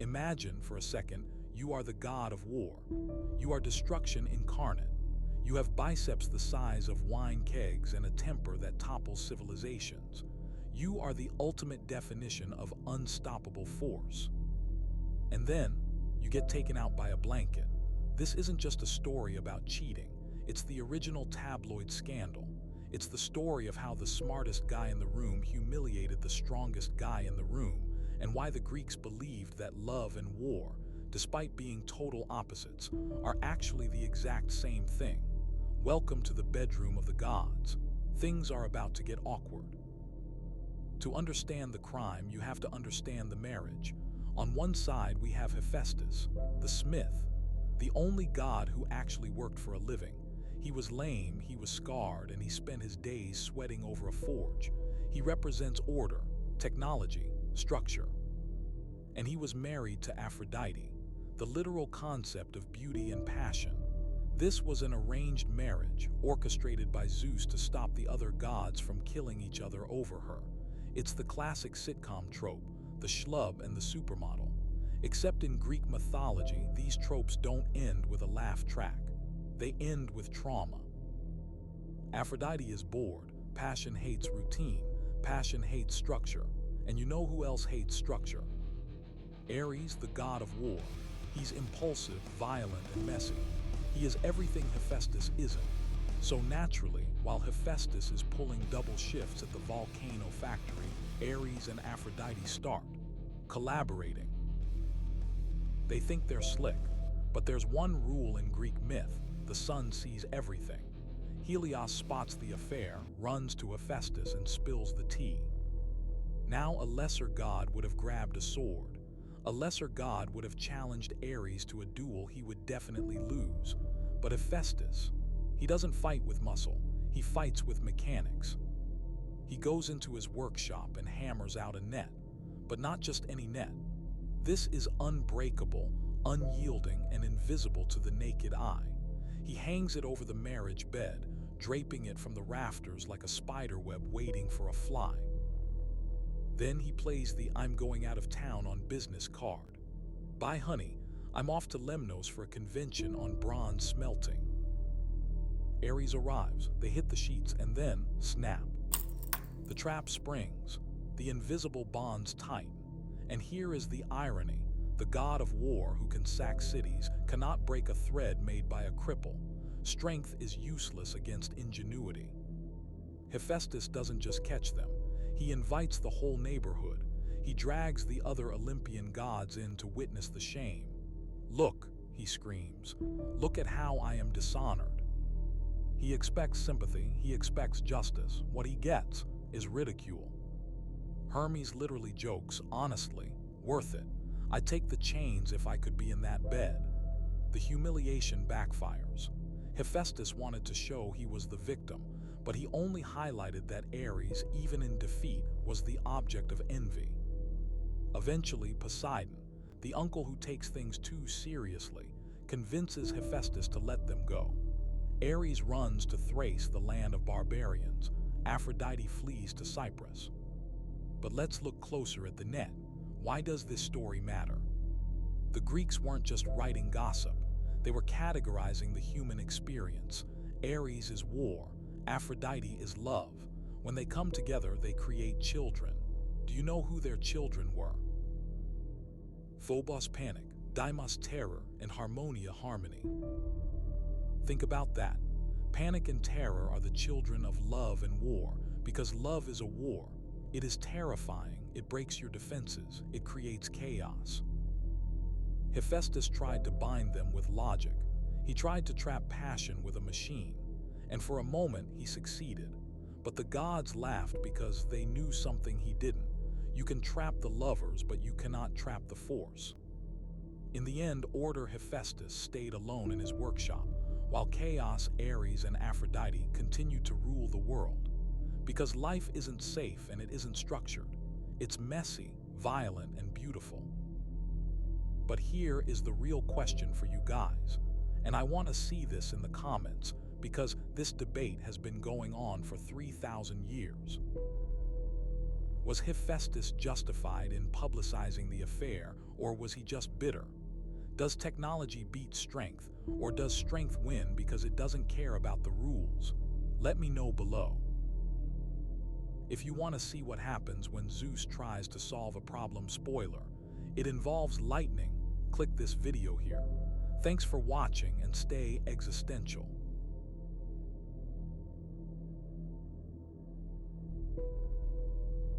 Imagine for a second, you are the god of war. You are destruction incarnate. You have biceps the size of wine kegs and a temper that topples civilizations. You are the ultimate definition of unstoppable force. And then, you get taken out by a blanket. This isn't just a story about cheating. It's the original tabloid scandal. It's the story of how the smartest guy in the room humiliated the strongest guy in the room, and why the Greeks believed that love and war, despite being total opposites, are actually the exact same thing. Welcome to the bedroom of the gods. Things are about to get awkward. To understand the crime, you have to understand the marriage. On one side, we have Hephaestus, the smith, the only god who actually worked for a living. He was lame, he was scarred, and he spent his days sweating over a forge. He represents order, technology, structure. And he was married to Aphrodite, the literal concept of beauty and passion. This was an arranged marriage, orchestrated by Zeus to stop the other gods from killing each other over her. It's the classic sitcom trope, the schlub and the supermodel. Except in Greek mythology, these tropes don't end with a laugh track. They end with trauma. Aphrodite is bored. Passion hates routine. Passion hates structure. And you know who else hates structure? Ares, the god of war. He's impulsive, violent, and messy. He is everything Hephaestus isn't. So naturally, while Hephaestus is pulling double shifts at the volcano factory, Ares and Aphrodite start collaborating. They think they're slick, but there's one rule in Greek myth: the sun sees everything. Helios spots the affair, runs to Hephaestus, and spills the tea. Now a lesser god would have grabbed a sword. A lesser god would have challenged Ares to a duel he would definitely lose. But Hephaestus, he doesn't fight with muscle, he fights with mechanics. He goes into his workshop and hammers out a net, but not just any net. This is unbreakable, unyielding, and invisible to the naked eye. He hangs it over the marriage bed, draping it from the rafters like a spider web waiting for a fly. Then he plays the "I'm going out of town on business" card. "Bye, honey, I'm off to Lemnos for a convention on bronze smelting." Ares arrives, they hit the sheets, and then, snap. The trap springs, the invisible bonds tighten. And here is the irony: the god of war who can sack cities cannot break a thread made by a cripple. Strength is useless against ingenuity. Hephaestus doesn't just catch them, he invites the whole neighborhood. He drags the other Olympian gods in to witness the shame. "Look," he screams, "look at how I am dishonored." He expects sympathy, he expects justice. What he gets is ridicule. Hermes literally jokes, "Honestly, worth it. I'd take the chains if I could be in that bed." The humiliation backfires. Hephaestus wanted to show he was the victim, but he only highlighted that Ares, even in defeat, was the object of envy. Eventually, Poseidon, the uncle who takes things too seriously, convinces Hephaestus to let them go. Ares runs to Thrace, the land of barbarians. Aphrodite flees to Cyprus. But let's look closer at the net. Why does this story matter? The Greeks weren't just writing gossip. They were categorizing the human experience. Ares is war. Aphrodite is love. When they come together, they create children. Do you know who their children were? Phobos, panic; Deimos, terror; and Harmonia, harmony. Think about that. Panic and terror are the children of love and war, because love is a war. It is terrifying, it breaks your defenses, it creates chaos. Hephaestus tried to bind them with logic. He tried to trap passion with a machine. And for a moment, he succeeded. But the gods laughed because they knew something he didn't. You can trap the lovers, but you cannot trap the force. In the end, order Hephaestus stayed alone in his workshop, while chaos, Ares, and Aphrodite continued to rule the world. Because life isn't safe and it isn't structured. It's messy, violent, and beautiful. But here is the real question for you guys, and I want to see this in the comments, because this debate has been going on for 3,000 years. Was Hephaestus justified in publicizing the affair, or was he just bitter? Does technology beat strength, or does strength win because it doesn't care about the rules? Let me know below. If you want to see what happens when Zeus tries to solve a problem, spoiler, it involves lightning, click this video here. Thanks for watching and stay existential.